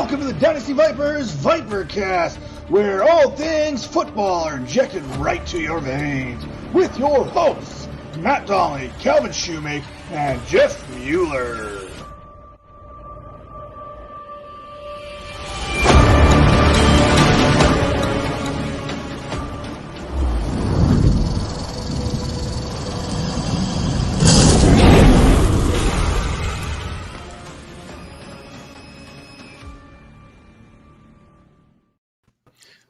Welcome to the Dynasty Vipers Vipercast, where all things football are injected right to your veins, with your hosts, Matt Donnelly, Calvin Shoemake, and Jeff Mueller.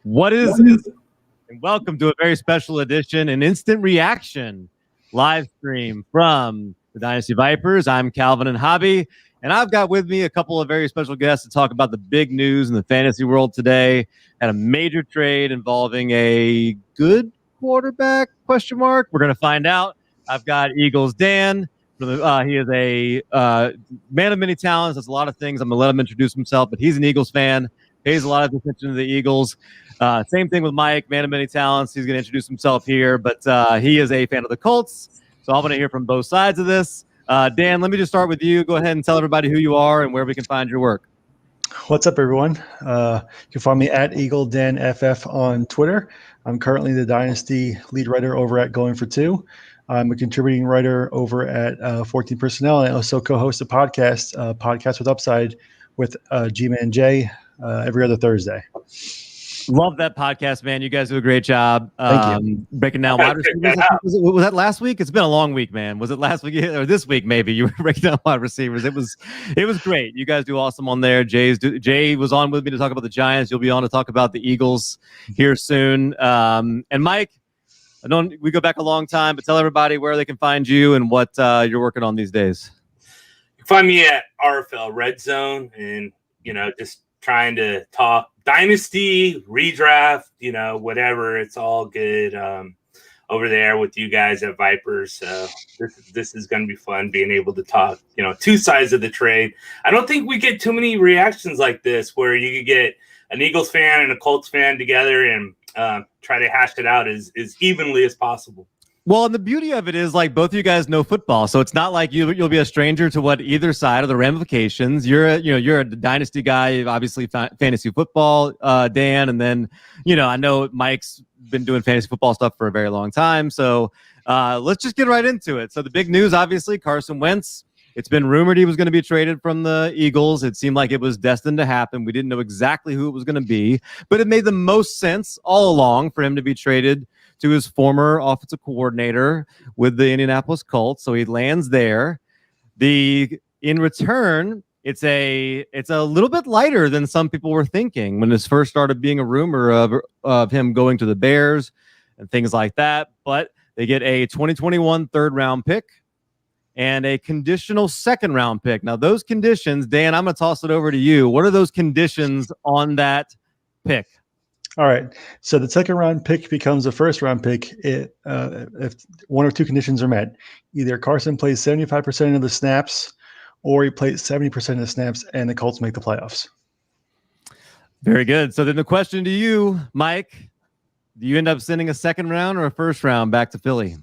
What is and welcome to a very special edition, an instant reaction live stream from the Dynasty Vipers. I'm Calvin and Hobby, and I've got with me a couple of very special guests to talk about the big news in the fantasy world today. Had a major trade involving a good quarterback, question mark. We're going to find out. I've got Eagles Dan. He is a man of many talents. Does a lot of things. I'm going to let him introduce himself, but he's an Eagles fan. Pays a lot of attention to the Eagles. Same thing with Mike, man of many talents. He's going to introduce himself here, but he is a fan of the Colts. So I want to hear from both sides of this. Dan, let me just start with you. Go ahead and tell everybody who you are and where we can find your work. What's up, everyone? You can find me at EagleDanFF on Twitter. I'm currently the Dynasty lead writer over at Going for Two. I'm a contributing writer over at 14 Personnel, and I also co-host a podcast, Podcast with Upside, with G-Man J every other Thursday. Love that podcast, man. You guys do a great job. Thank you. Breaking down wide receivers. Was that last week? It's been a long week, man. Was it last week or this week? Maybe you were breaking down wide receivers. It was great. You guys do awesome on there. Jay was on with me to talk about the Giants. You'll be on to talk about the Eagles here soon. And Mike, we go back a long time, but tell everybody where they can find you and what you're working on these days. You can find me at RFL Red Zone, and just trying to talk Dynasty, redraft, whatever. It's all good over there with you guys at Vipers. So this is going to be fun being able to talk, two sides of the trade. I don't think we get too many reactions like this where you could get an Eagles fan and a Colts fan together and try to hash it out as evenly as possible. Well, and the beauty of it is, like, both of you guys know football, so it's not like you'll be a stranger to what either side of the ramifications. You're a Dynasty guy, obviously fantasy football, Dan, and then I know Mike's been doing fantasy football stuff for a very long time. So let's just get right into it. So the big news, obviously, Carson Wentz. It's been rumored he was going to be traded from the Eagles. It seemed like it was destined to happen. We didn't know exactly who it was going to be, but it made the most sense all along for him to be traded to his former offensive coordinator with the Indianapolis Colts. So he lands there. In return, it's a little bit lighter than some people were thinking when this first started being a rumor of him going to the Bears and things like that. But they get a 2021 third-round pick and a conditional second-round pick. Now, those conditions, Dan, I'm going to toss it over to you. What are those conditions on that pick? All right. So the second round pick becomes a first round pick if one or two conditions are met. Either Carson plays 75% of the snaps or he plays 70% of the snaps and the Colts make the playoffs. Very good. So then the question to you, Mike, do you end up sending a second round or a first round back to Philly?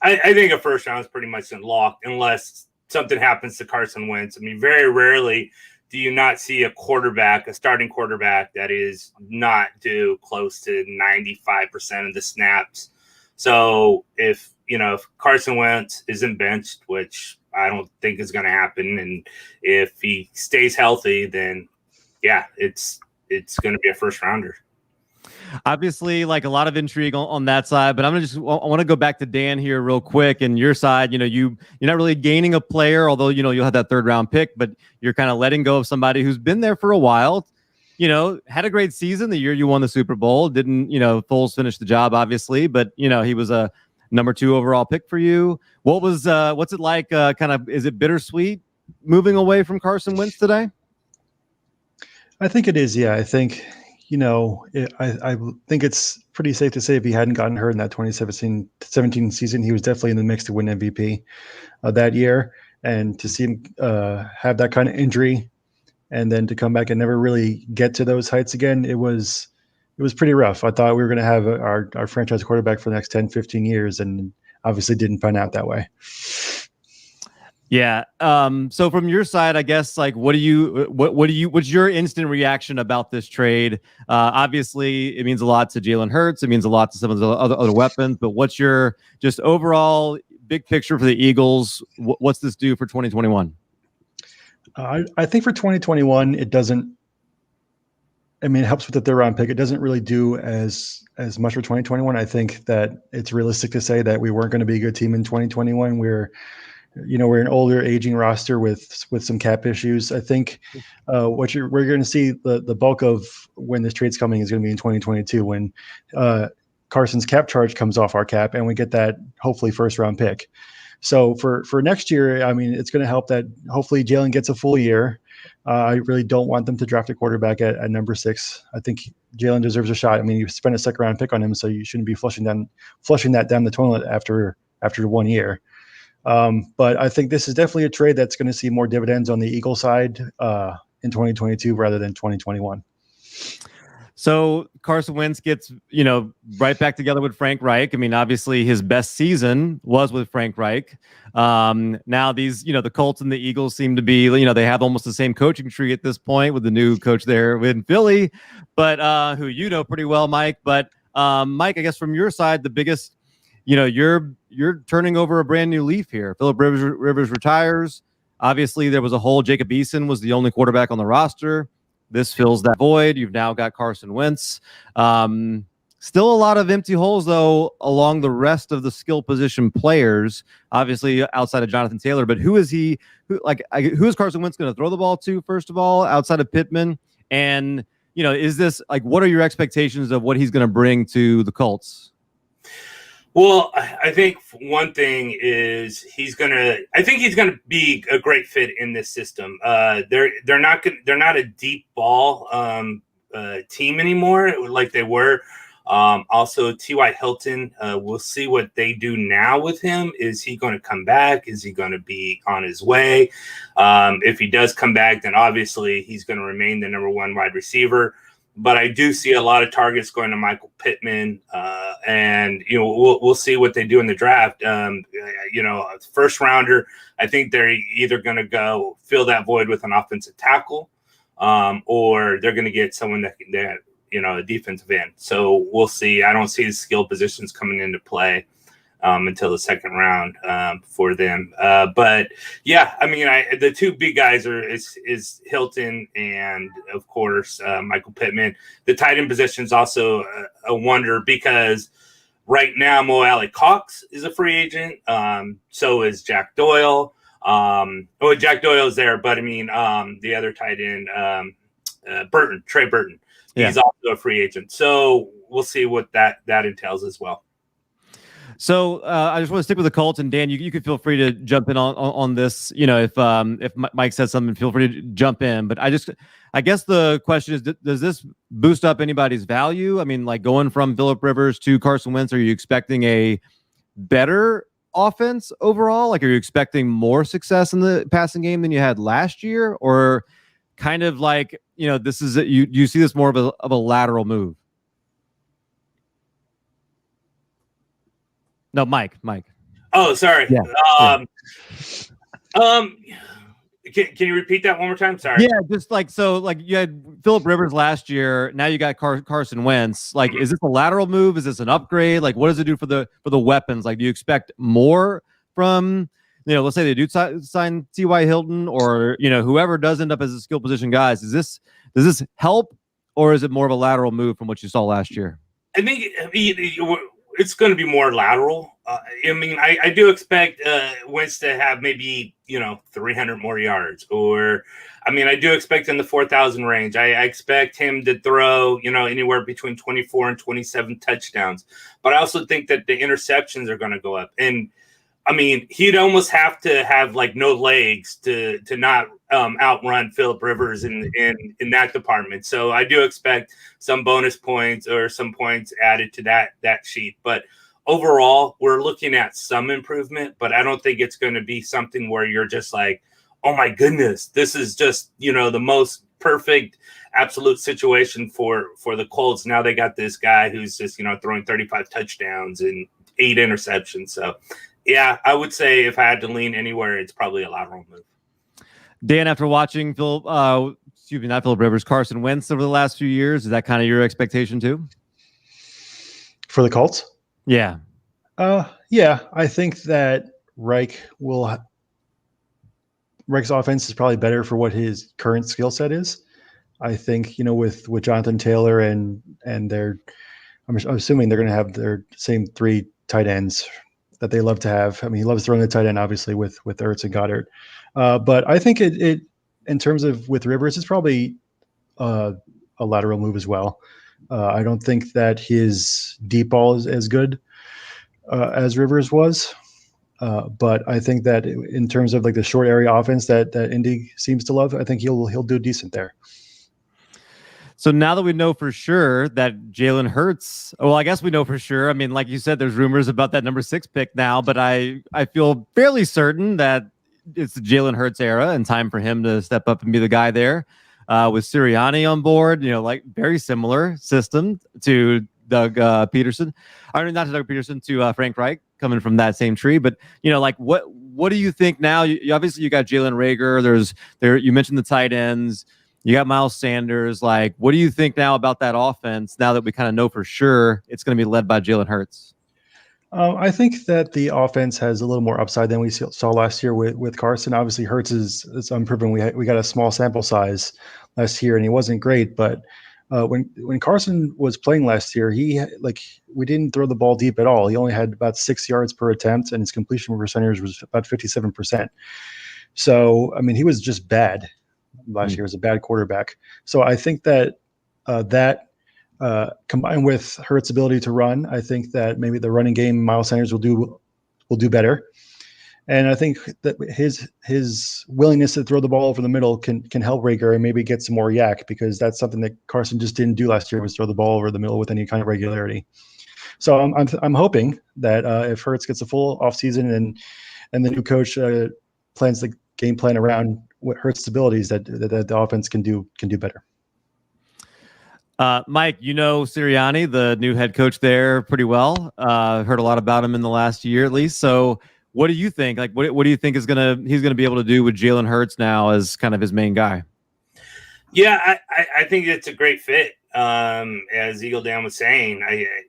I think a first round is pretty much locked unless something happens to Carson Wentz. I mean, very rarely do you not see a starting quarterback that is not due close to 95% of the snaps. So if Carson Wentz isn't benched, which I don't think is going to happen, and if he stays healthy, then yeah, it's going to be a first rounder. Obviously, like, a lot of intrigue on that side, but I want to go back to Dan here real quick. And your side, you're not really gaining a player, although you'll have that third round pick, but you're kind of letting go of somebody who's been there for a while. Had a great season the year you won the Super Bowl. Didn't Foles finish the job, obviously, but he was a number 2 overall pick for you. What's it like? Is it bittersweet moving away from Carson Wentz today? I think it is. Yeah, I think. I think it's pretty safe to say if he hadn't gotten hurt in that 2017 season, he was definitely in the mix to win MVP that year. And to see him have that kind of injury and then to come back and never really get to those heights again, it was pretty rough. I thought we were going to have our franchise quarterback for the next 10, 15 years, and obviously didn't pan out that way. Yeah. So from your side, I guess, like, what's your instant reaction about this trade? Obviously, it means a lot to Jalen Hurts. It means a lot to some of the other weapons. But what's your just overall big picture for the Eagles? What's this do for 2021? I think for 2021, it doesn't. I mean, it helps with the third round pick. It doesn't really do as much for 2021. I think that it's realistic to say that we weren't going to be a good team in 2021. We're an older, aging roster with some cap issues. I think we're going to see the bulk of when this trade's coming is going to be in 2022 when Carson's cap charge comes off our cap and we get that hopefully first round pick. So for next year, I mean, it's going to help that hopefully Jalen gets a full year. I really don't want them to draft a quarterback at number 6. I think Jalen deserves a shot. I mean, you spent a second round pick on him, so you shouldn't be flushing that down the toilet after 1 year. But I think this is definitely a trade that's going to see more dividends on the Eagle side in 2022 rather than 2021. So Carson Wentz gets, right back together with Frank Reich. I mean, obviously his best season was with Frank Reich. Now these, the Colts and the Eagles seem to be, they have almost the same coaching tree at this point with the new coach there in Philly, but who pretty well, Mike. But Mike, I guess from your side, the biggest, you're turning over a brand new leaf here. Phillip Rivers retires. Obviously, there was a hole. Jacob Eason was the only quarterback on the roster. This fills that void. You've now got Carson Wentz. Still a lot of empty holes, though, along the rest of the skill position players, obviously outside of Jonathan Taylor. But who is he? Who is Carson Wentz going to throw the ball to, first of all, outside of Pittman? And, is this, what are your expectations of what he's going to bring to the Colts? Well, I think one thing is he's gonna be a great fit in this system. They're not a deep ball team anymore like they were. Also, T.Y. Hilton. We'll see what they do now with him. Is he going to come back? Is he going to be on his way? If he does come back, then obviously he's going to remain the number 1 wide receiver. But I do see a lot of targets going to Michael Pittman, and we'll see what they do in the draft. First rounder, I think they're either going to go fill that void with an offensive tackle, or they're going to get someone that a defensive end. So we'll see. I don't see the skill positions coming into play until the second round for them. But yeah, I mean, the two big guys is Hilton and of course Michael Pittman. The tight end position is also a wonder because right now Mo Alley Cox is a free agent. So is Jack Doyle. Jack Doyle is there, but I mean the other tight end, Trey Burton. Yeah. He's also a free agent. So we'll see what that entails as well. So I just want to stick with the Colts, and Dan, you could feel free to jump in on this. If Mike says something, feel free to jump in. But I guess the question is, does this boost up anybody's value? I mean, like going from Phillip Rivers to Carson Wentz, are you expecting a better offense overall? Like, are you expecting more success in the passing game than you had last year, or kind of like this is you see this more of a lateral move? No, Mike. Oh, sorry. Yeah. Can you repeat that one more time? Sorry. Yeah, just you had Phillip Rivers last year. Now you got Carson Wentz. Like, is this a lateral move? Is this an upgrade? Like, what does it do for the weapons? Like, do you expect more from let's say they do sign T.Y. Hilton or whoever does end up as a skill position guys? Does this help, or is it more of a lateral move from what you saw last year? I think it's going to be more lateral. I do expect Wentz to have maybe 300 more yards, or I do expect in the 4,000 range. I expect him to throw anywhere between 24 and 27 touchdowns. But I also think that the interceptions are going to go up, and he'd almost have to have no legs to not outrun Phillip Rivers in that department. So I do expect some bonus points or some points added to that sheet. But overall, we're looking at some improvement, but I don't think it's going to be something where you're just like, oh my goodness, this is just the most perfect absolute situation for the Colts. Now they got this guy who's just throwing 35 touchdowns and 8 interceptions. So Yeah, I would say if I had to lean anywhere, it's probably a lateral move. Dan, after watching not Philip Rivers, Carson Wentz over the last few years, is that kind of your expectation too? For the Colts? Yeah. Yeah, I think that Reich's offense is probably better for what his current skill set is. I think, with Jonathan Taylor and I'm assuming they're going to have their same 3 tight ends that they love to have. I mean, he loves throwing the tight end, obviously, with Ertz and Goddard. But I think it in terms of with Rivers, it's probably a lateral move as well. I don't think that his deep ball is as good as Rivers was. But I think that in terms of like the short area offense that Indy seems to love, I think he'll do decent there. So now that we know for sure that Jalen Hurts, well, I guess we know for sure. I mean, like you said, there's rumors about that number 6 pick now, but I feel fairly certain that it's the Jalen Hurts era and time for him to step up and be the guy there. With Sirianni on board, like very similar system to Doug Peterson. I mean, not to Doug Peterson, to Frank Reich, coming from that same tree. But like what do you think now? You obviously you got Jalen Reagor. You mentioned the tight ends. You got Miles Sanders. Like, what do you think now about that offense? Now that we kind of know for sure it's going to be led by Jalen Hurts. I think that the offense has a little more upside than we saw last year with Carson. Obviously, Hurts is unproven. We got a small sample size last year, and he wasn't great. But when Carson was playing last year, we didn't throw the ball deep at all. He only had about 6 yards per attempt, and his completion percentage was about 57%. So, I mean, he was just bad last year. He was a bad quarterback. So I think that combined with Hurts' ability to run, I think that maybe the running game Miles Sanders will do better. And I think that his willingness to throw the ball over the middle can help Reagor and maybe get some more yak, because that's something that Carson just didn't do last year, was throw the ball over the middle with any kind of regularity. So I'm hoping that if Hurts gets a full offseason and the new coach plans the game plan around what Hurts' abilities, that the offense can do better. Mike, Sirianni, the new head coach there, pretty well. Heard a lot about him in the last year, at least. So, what do you think? Like, what do you think he's gonna be able to do with Jalen Hurts now as kind of his main guy? Yeah, I think it's a great fit. As Eagle Dan was saying,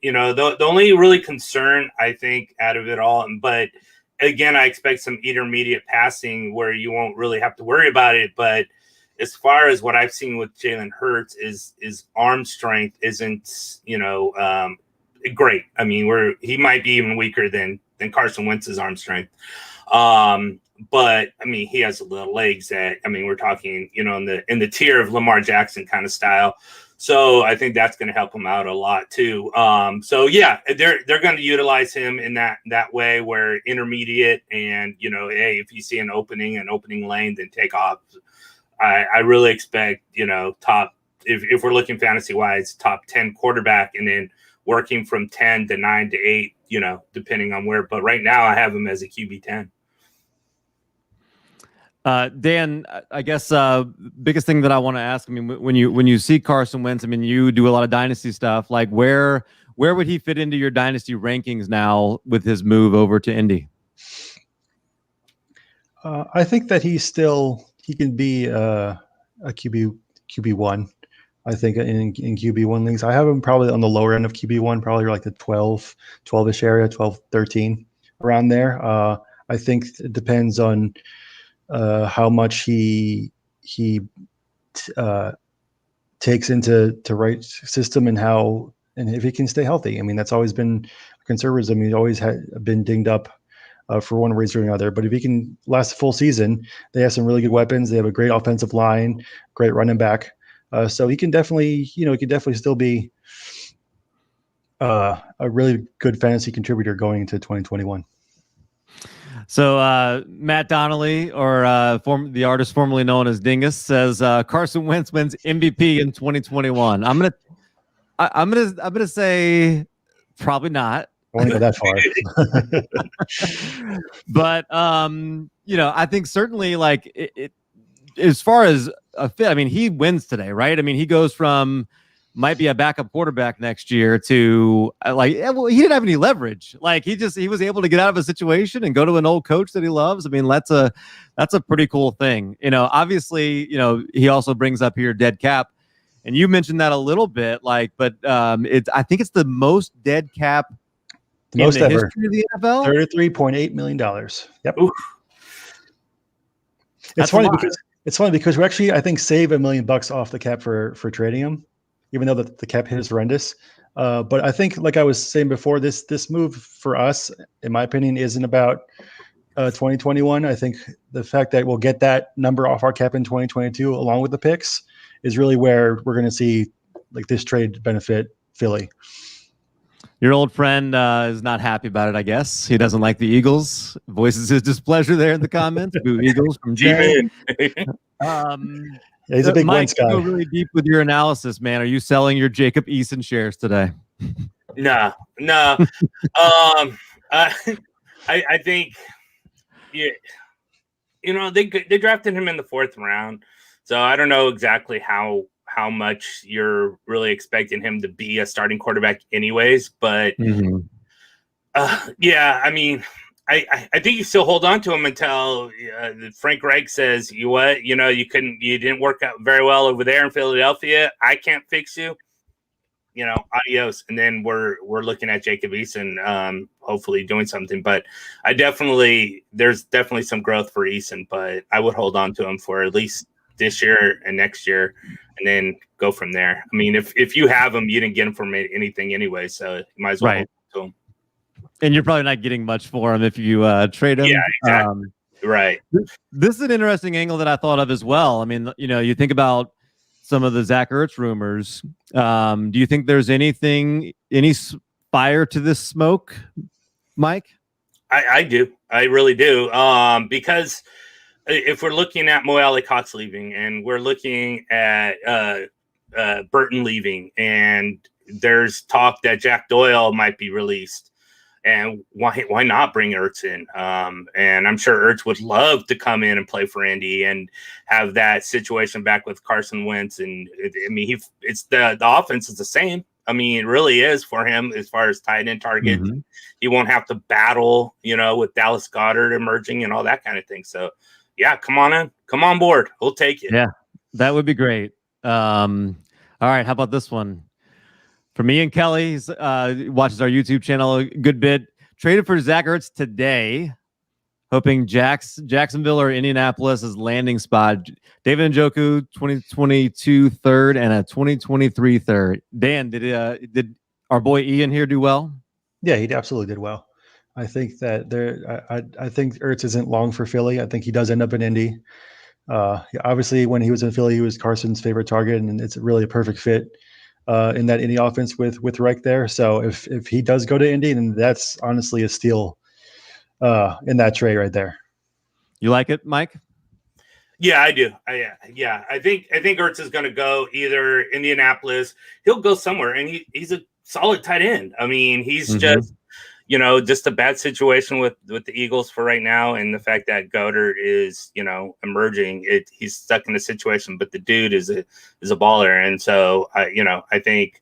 the only really concern I think out of it all, but again, I expect some intermediate passing where you won't really have to worry about it, but as far as what I've seen with Jalen Hurts is arm strength isn't, great. I mean, he might be even weaker than Carson Wentz's arm strength. But I mean, he has the legs that, I mean, we're talking, in the tier of Lamar Jackson kind of style. So I think that's going to help him out a lot too. So yeah, they're going to utilize him in that way, where intermediate and, hey, if you see an opening lane, then take off. I really expect, top, if we're looking fantasy wise, top 10 quarterback, and then working from 10 to 9 to 8, depending on where. But right now I have him as a QB 10. Dan, I guess biggest thing that I want to ask, I mean, when you see Carson Wentz, I mean, you do a lot of dynasty stuff. Like, where would he fit into your dynasty rankings now with his move over to Indy? I think that he can be a QB1. I think in QB1 leagues, I have him probably on the lower end of QB1, probably like the 12-ish area, 12, 13, around there. I think it depends on how much he takes into right system and if he can stay healthy. I mean, that's always been conservatism. He's always been dinged up for one reason or another. But if he can last a full season, they have some really good weapons. They have a great offensive line, great running back. So he can definitely, still be a really good fantasy contributor going into 2021. So Matt Donnelly, or the artist formerly known as Dingus, says Carson Wentz wins MVP in 2021. I'm gonna say probably not. I won't go that far. But I think certainly, like, it as far as a fit, I mean, he wins today, right? I mean, he goes from might be a backup quarterback next year to he didn't have any leverage. Like he was able to get out of a situation and go to an old coach that he loves. I mean, that's a pretty cool thing. Obviously, he also brings up here dead cap, and you mentioned that a little bit, I think it's the most dead cap in the ever. history of the NFL. $33.8 million. Yep. Oof. It's funny because we actually, I think, save $1 million off the cap for trading him, even though the cap hit is horrendous. But I think, like I was saying before, this move for us, in my opinion, isn't about 2021. I think the fact that we'll get that number off our cap in 2022, along with the picks, is really where we're going to see this trade benefit Philly. Your old friend is not happy about it, I guess. He doesn't like the Eagles. Voices his displeasure there in the comments. Boo Eagles from Jay. He's a big Wentz guy. Go really deep with your analysis, man. Are you selling your Jacob Eason shares today? No. I think, they drafted him in the 4th round, so I don't know exactly how much you're really expecting him to be a starting quarterback anyways, but I mean, I think you still hold on to him until Frank Reich says, you didn't work out very well over there in Philadelphia. I can't fix you, adios. And then we're looking at Jacob Eason, hopefully doing something, but there's definitely some growth for Eason, but I would hold on to him for at least this year and next year, and then go from there. I mean, if you have him, you didn't get him from anything anyway, so you might as well hold on to him. And you're probably not getting much for him if you trade him. Yeah, exactly. Right. This is an interesting angle that I thought of as well. I mean, you think about some of the Zach Ertz rumors. Do you think there's any fire to this smoke, Mike? I do. I really do. Because if we're looking at Mo Alley-Cox leaving, and we're looking at Burton leaving, and there's talk that Jack Doyle might be released, and why not bring Ertz in? And I'm sure Ertz would love to come in and play for Indy and have that situation back with Carson Wentz. And it's the offense is the same. I mean, it really is for him as far as tight end targets. Mm-hmm. He won't have to battle, with Dallas Goedert emerging and all that kind of thing. So, yeah, come on board. We'll take it. Yeah, that would be great. All right, how about this one? For me and Kelly, watches our YouTube channel a good bit. Traded for Zach Ertz today, hoping Jacksonville or Indianapolis is landing spot. David Njoku, 2022 third and a 2023 third. Dan, did our boy Ian here do well? Yeah, he absolutely did well. I think that I think Ertz isn't long for Philly. I think he does end up in Indy. Obviously, when he was in Philly, he was Carson's favorite target, and it's really a perfect fit in that Indy offense with Reich there. So if he does go to Indy, then that's honestly a steal in that trade right there. You like it, Mike? Yeah, I do. I think Ertz is going to go either Indianapolis. He'll go somewhere, and he's a solid tight end. I mean, he's just a bad situation with the Eagles for right now, and the fact that Goedert is emerging. He's stuck in a situation, but the dude is a baller, and so I think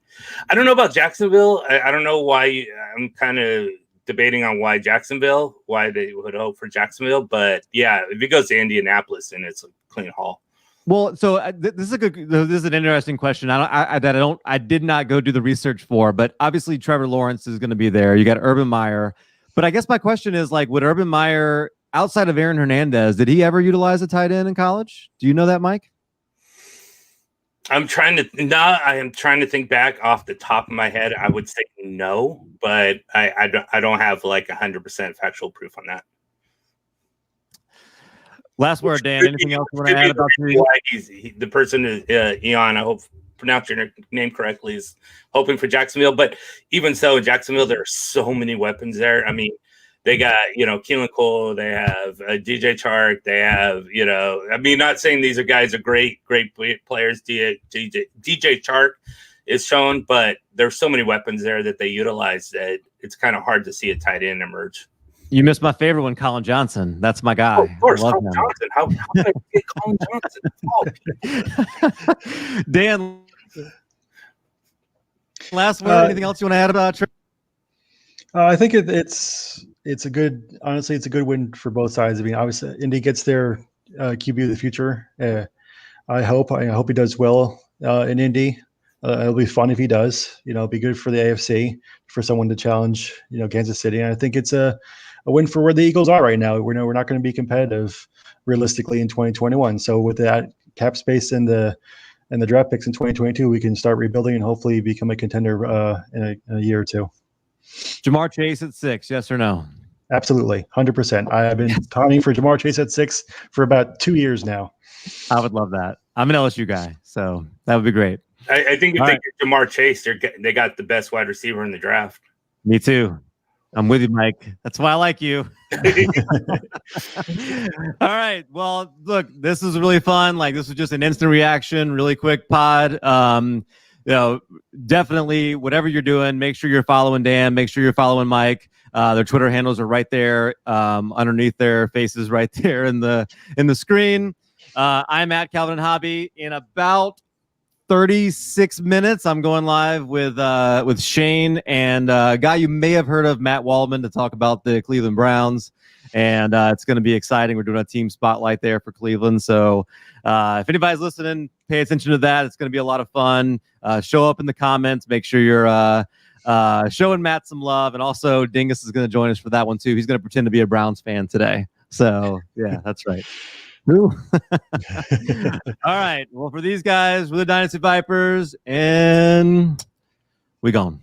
I don't know about Jacksonville. I don't know why. I'm kind of debating on why they would hope for Jacksonville, but yeah, if it goes to Indianapolis, then it's a clean haul. Well, so this is an interesting question. I did not go do the research for, but obviously Trevor Lawrence is going to be there. You got Urban Meyer, but I guess my question is would Urban Meyer, outside of Aaron Hernandez, did he ever utilize a tight end in college? Do you know that, Mike? I'm trying to think back off the top of my head. I would say no, but I don't have 100% factual proof on that. Last word, Dan. Anything else you want to add about the person is Eon? I hope pronounce your name correctly. Is hoping for Jacksonville, but even so, in Jacksonville, there are so many weapons there. I mean, they got Keelan Cole, they have DJ Chark, they have not saying these guys are great players. DJ Chark is shown, but there's so many weapons there that they utilize that it's kind of hard to see a tight end emerge. You missed my favorite one, Colin Johnson. That's my guy. Oh, of course, Colin Johnson. How did I get Colin Johnson? Dan, Last word. Anything else you want to add about Trey? I think it's a good. Honestly, it's a good win for both sides. I mean, obviously, Indy gets their QB of the future. I hope he does well in Indy. It'll be fun if he does. It'll be good for the AFC for someone to challenge, Kansas City. And I think it's a win for where the Eagles are right now. We're not going to be competitive realistically in 2021. So with that cap space and the draft picks in 2022, we can start rebuilding and hopefully become a contender in a year or two. Jamar Chase at 6, yes or no? Absolutely, 100%. I have been taunting for Jamar Chase at 6 for about 2 years now. I would love that. I'm an LSU guy, so that would be great. I think if they get Jamar Chase, they got the best wide receiver in the draft. Me too. I'm with you, Mike. That's why I like you. All right. Well, look, this is really fun. Like, this was just an instant reaction, really quick pod. Definitely whatever you're doing, make sure you're following Dan, make sure you're following Mike. Their Twitter handles are right there, underneath their faces right there in the screen. I'm at Calvin and Hobby. In about 36 minutes, I'm going live with Shane and a guy you may have heard of, Matt Waldman, to talk about the Cleveland Browns. And it's going to be exciting. We're doing a team spotlight there for Cleveland. So if anybody's listening, pay attention to that. It's going to be a lot of fun. Show up in the comments. Make sure you're showing Matt some love. And also, Dingus is going to join us for that one, too. He's going to pretend to be a Browns fan today. So, yeah, that's right. All right. Well, for these guys, we're the Dynasty Vipers, and we gone.